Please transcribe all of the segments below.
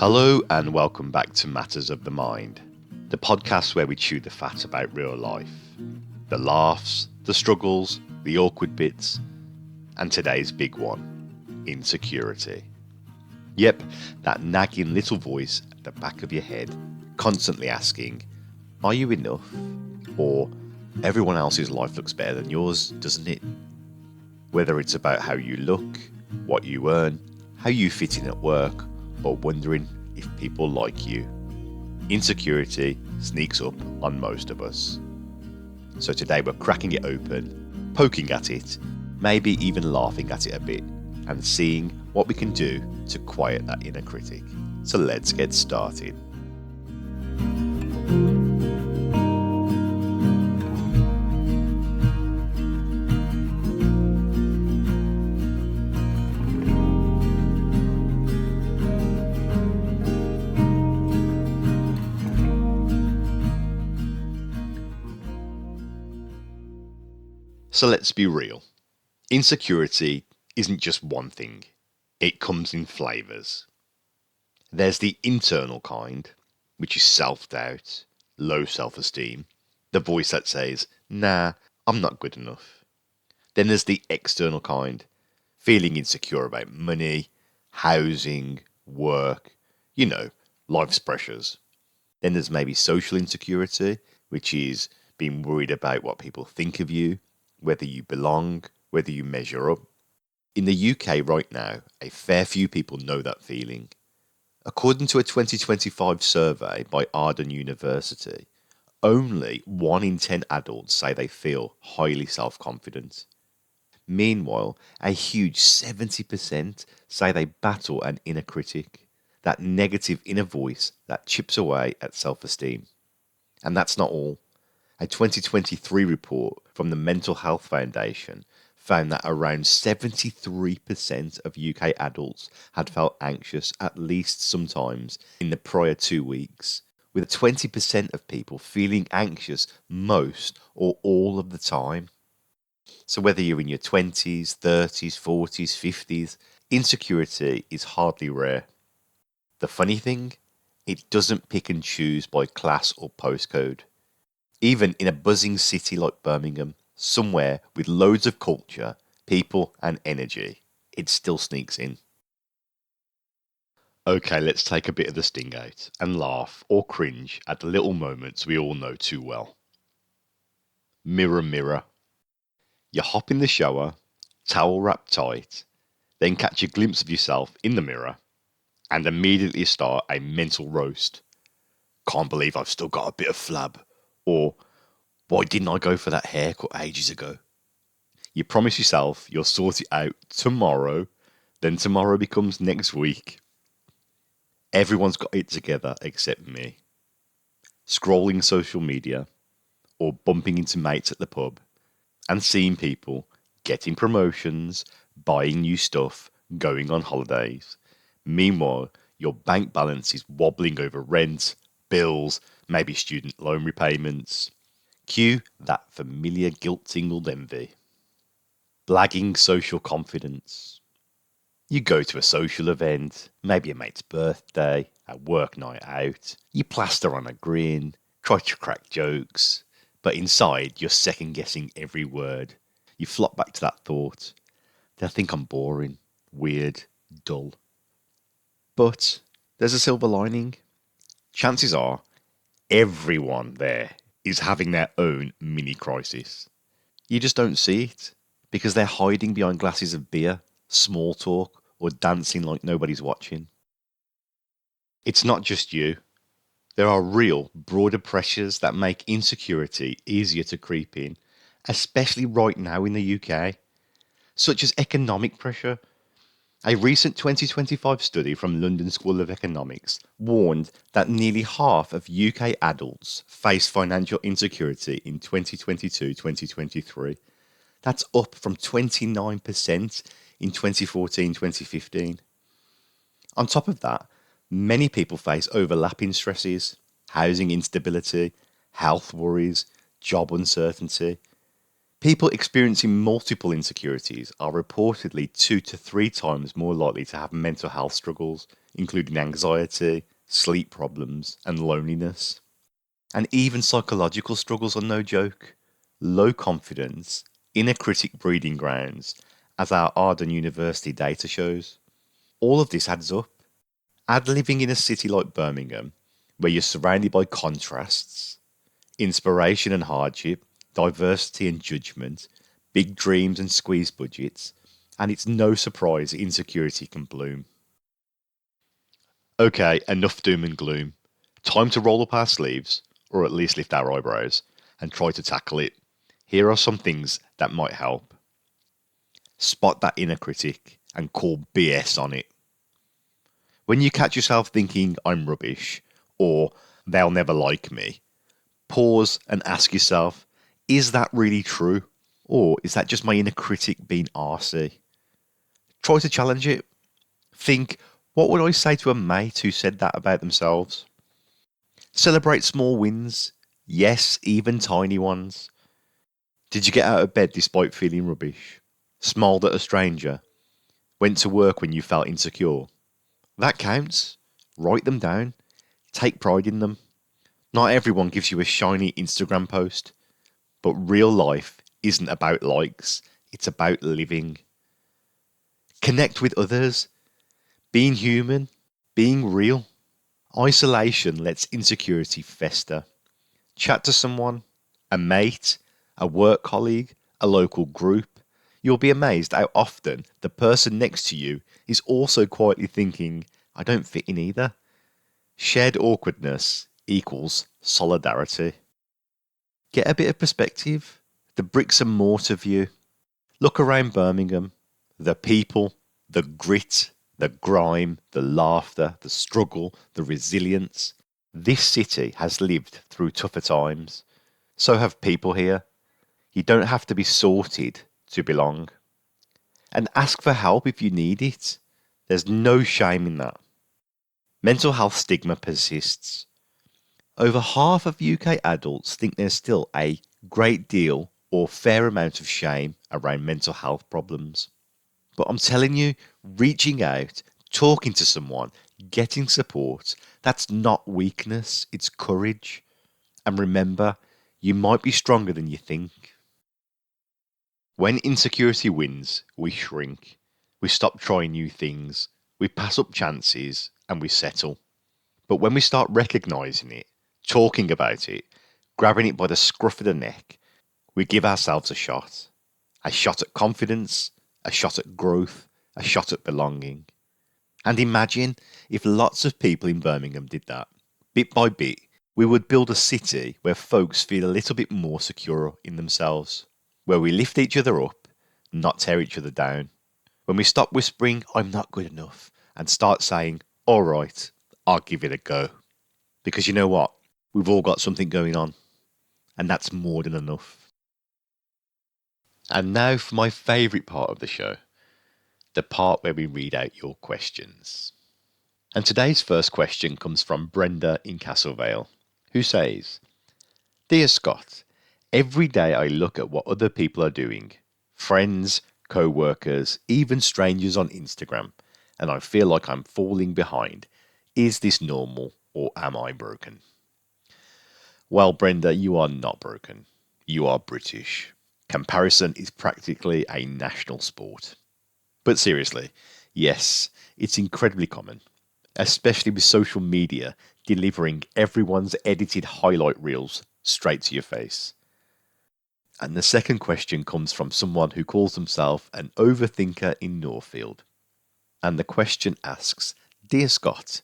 Hello and welcome back to Matters of the Mind, the podcast where we chew the fat about real life. The laughs, the struggles, the awkward bits, and today's big one, insecurity. Yep, that nagging little voice at the back of your head, constantly asking, are you enough? Or, everyone else's life looks better than yours, doesn't it? Whether it's about how you look, what you earn, how you fit in at work, or wondering if people like you. Insecurity sneaks up on most of us. So today we're cracking it open, poking at it, maybe even laughing at it a bit, and seeing what we can do to quiet that inner critic. So let's get started. So let's be real. Insecurity isn't just one thing. It comes in flavours. There's the internal kind, which is self-doubt, low self-esteem, the voice that says, nah, I'm not good enough. Then there's the external kind, feeling insecure about money, housing, work, life's pressures. Then there's maybe social insecurity, which is being worried about what people think of you, whether you belong, whether you measure up. In the UK right now, a fair few people know that feeling. According to a 2025 survey by Arden University, only 1 in 10 adults say they feel highly self-confident. Meanwhile, a huge 70% say they battle an inner critic, that negative inner voice that chips away at self-esteem. And that's not all. A 2023 report from the Mental Health Foundation found that around 73% of UK adults had felt anxious at least sometimes in the prior 2 weeks, with 20% of people feeling anxious most or all of the time. So whether you're in your 20s, 30s, 40s, 50s, insecurity is hardly rare. The funny thing, it doesn't pick and choose by class or postcode. Even in a buzzing city like Birmingham, somewhere with loads of culture, people and energy, it still sneaks in. Okay, let's take a bit of the sting out and laugh or cringe at the little moments we all know too well. Mirror, mirror. You hop in the shower, towel wrapped tight, then catch a glimpse of yourself in the mirror and immediately start a mental roast. Can't believe I've still got a bit of flab. Or, why didn't I go for that haircut ages ago? You promise yourself you'll sort it out tomorrow, then tomorrow becomes next week. Everyone's got it together except me. Scrolling social media, or bumping into mates at the pub, and seeing people getting promotions, buying new stuff, going on holidays. Meanwhile, your bank balance is wobbling over rent, bills, maybe student loan repayments. Cue that familiar guilt-tingled envy. Blagging social confidence. You go to a social event, maybe a mate's birthday, a work night out. You plaster on a grin, try to crack jokes, but inside you're second-guessing every word. You flop back to that thought. They'll think I'm boring, weird, dull. But there's a silver lining. Chances are everyone there is having their own mini crisis. You just don't see it because they're hiding behind glasses of beer, small talk, or dancing like nobody's watching. It's not just you. There are real, broader pressures that make insecurity easier to creep in, especially right now in the UK, such as economic pressure. A recent 2025 study from London School of Economics warned that nearly half of UK adults face financial insecurity in 2022-2023. That's up from 29% in 2014-2015. On top of that, many people face overlapping stresses, housing instability, health worries, job uncertainty. People experiencing multiple insecurities are reportedly 2 to 3 times more likely to have mental health struggles, including anxiety, sleep problems, and loneliness. And even psychological struggles are no joke. Low confidence, inner critic breeding grounds, as our Arden University data shows. All of this adds up. Add living in a city like Birmingham, where you're surrounded by contrasts, inspiration and hardship, diversity and judgment, big dreams and squeezed budgets, and it's no surprise insecurity can bloom. Okay, enough doom and gloom. Time to roll up our sleeves, or at least lift our eyebrows, and try to tackle it. Here are some things that might help. Spot that inner critic and call BS on it. When you catch yourself thinking, I'm rubbish, or they'll never like me, pause and ask yourself, is that really true? Or is that just my inner critic being arsey? Try to challenge it. Think, what would I say to a mate who said that about themselves? Celebrate small wins. Yes, even tiny ones. Did you get out of bed despite feeling rubbish? Smiled at a stranger? Went to work when you felt insecure? That counts. Write them down. Take pride in them. Not everyone gives you a shiny Instagram post, but real life isn't about likes, it's about living. Connect with others, being human, being real. Isolation lets insecurity fester. Chat to someone, a mate, a work colleague, a local group. You'll be amazed how often the person next to you is also quietly thinking, I don't fit in either. Shared awkwardness equals solidarity. Get a bit of perspective. The bricks and mortar view. Look around Birmingham. The people, the grit, the grime, the laughter, the struggle, the resilience. This city has lived through tougher times. So have people here. You don't have to be sorted to belong. And ask for help if you need it. There's no shame in that. Mental health stigma persists. Over half of UK adults think there's still a great deal or fair amount of shame around mental health problems. But I'm telling you, reaching out, talking to someone, getting support, that's not weakness, it's courage. And remember, you might be stronger than you think. When insecurity wins, we shrink. We stop trying new things. We pass up chances and we settle. But when we start recognizing it, talking about it, grabbing it by the scruff of the neck, we give ourselves a shot. A shot at confidence, a shot at growth, a shot at belonging. And imagine if lots of people in Birmingham did that. Bit by bit, we would build a city where folks feel a little bit more secure in themselves, where we lift each other up, not tear each other down. When we stop whispering, I'm not good enough, and start saying, all right, I'll give it a go. Because you know what? We've all got something going on, and that's more than enough. And now for my favourite part of the show, the part where we read out your questions. And today's first question comes from Brenda in Castlevale, who says, Dear Scott, every day I look at what other people are doing, friends, co-workers, even strangers on Instagram, and I feel like I'm falling behind. Is this normal or am I broken? Well, Brenda, you are not broken. You are British. Comparison is practically a national sport. But seriously, yes, it's incredibly common, especially with social media delivering everyone's edited highlight reels straight to your face. And the second question comes from someone who calls himself an overthinker in Northfield. And the question asks, Dear Scott,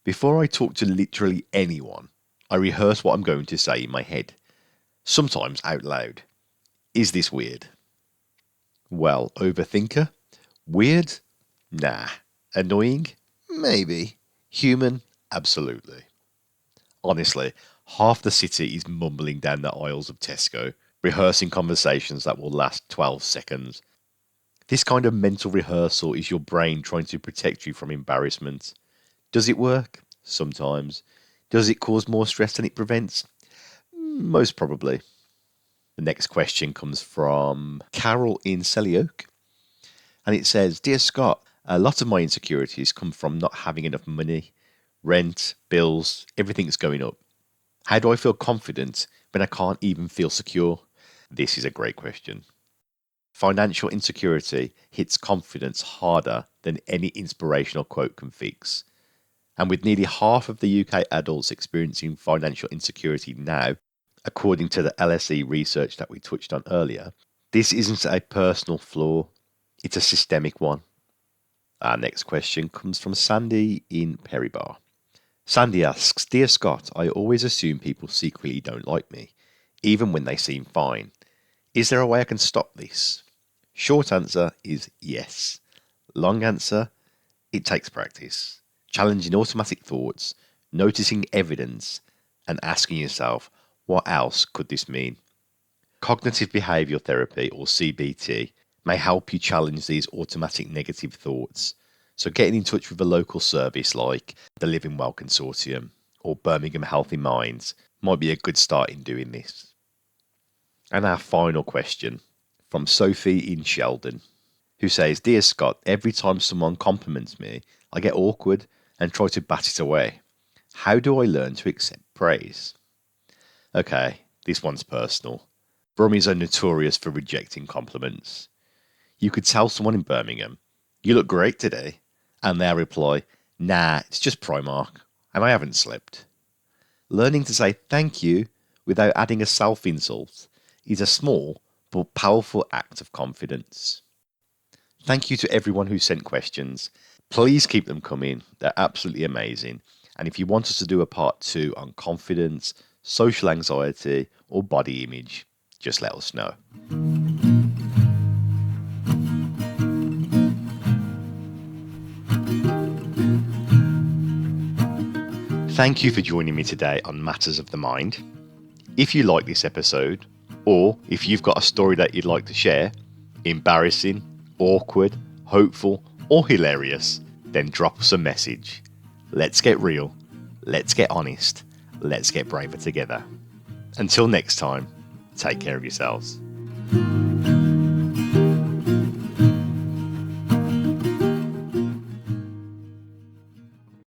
before I talk to literally anyone, I rehearse what I'm going to say in my head, sometimes out loud. Is this weird? Well, overthinker? Weird? Nah. Annoying? Maybe. Human? Absolutely. Honestly, half the city is mumbling down the aisles of Tesco, rehearsing conversations that will last 12 seconds. This kind of mental rehearsal is your brain trying to protect you from embarrassment. Does it work? Sometimes. Does it cause more stress than it prevents? Most probably. Next question comes from Carol in Selly Oak. And it says, Dear Scott, a lot of my insecurities come from not having enough money. Rent, bills, everything's going up. How do I feel confident when I can't even feel secure? This is a great question. Financial insecurity hits confidence harder than any inspirational quote can fix. And with nearly half of the UK adults experiencing financial insecurity now, according to the LSE research that we touched on earlier, this isn't a personal flaw, it's a systemic one. Our next question comes from Sandy in Perrybar. Sandy asks, Dear Scott, I always assume people secretly don't like me, even when they seem fine. Is there a way I can stop this? Short answer is yes. Long answer, it takes practice. Challenging automatic thoughts, noticing evidence, and asking yourself, what else could this mean? Cognitive behavioural therapy, or CBT, may help you challenge these automatic negative thoughts. So getting in touch with a local service like the Living Well Consortium or Birmingham Healthy Minds might be a good start in doing this. And our final question from Sophie in Sheldon, who says, Dear Scott, every time someone compliments me, I get awkward and try to bat it away. How do I learn to accept praise? Okay, this one's personal. Brummies are notorious for rejecting compliments. You could tell someone in Birmingham, you look great today, and they'll reply, nah, it's just Primark, and I haven't slept. Learning to say thank you without adding a self-insult is a small but powerful act of confidence. Thank you to everyone who sent questions. Please keep them coming. They're absolutely amazing. And if you want us to do a part 2 on confidence, social anxiety, or body image, just let us know. Thank you for joining me today on Matters of the Mind. If you like this episode, or if you've got a story that you'd like to share, embarrassing, awkward, hopeful, or hilarious, then drop us a message. Let's get real, let's get honest, let's get braver together. Until next time, take care of yourselves.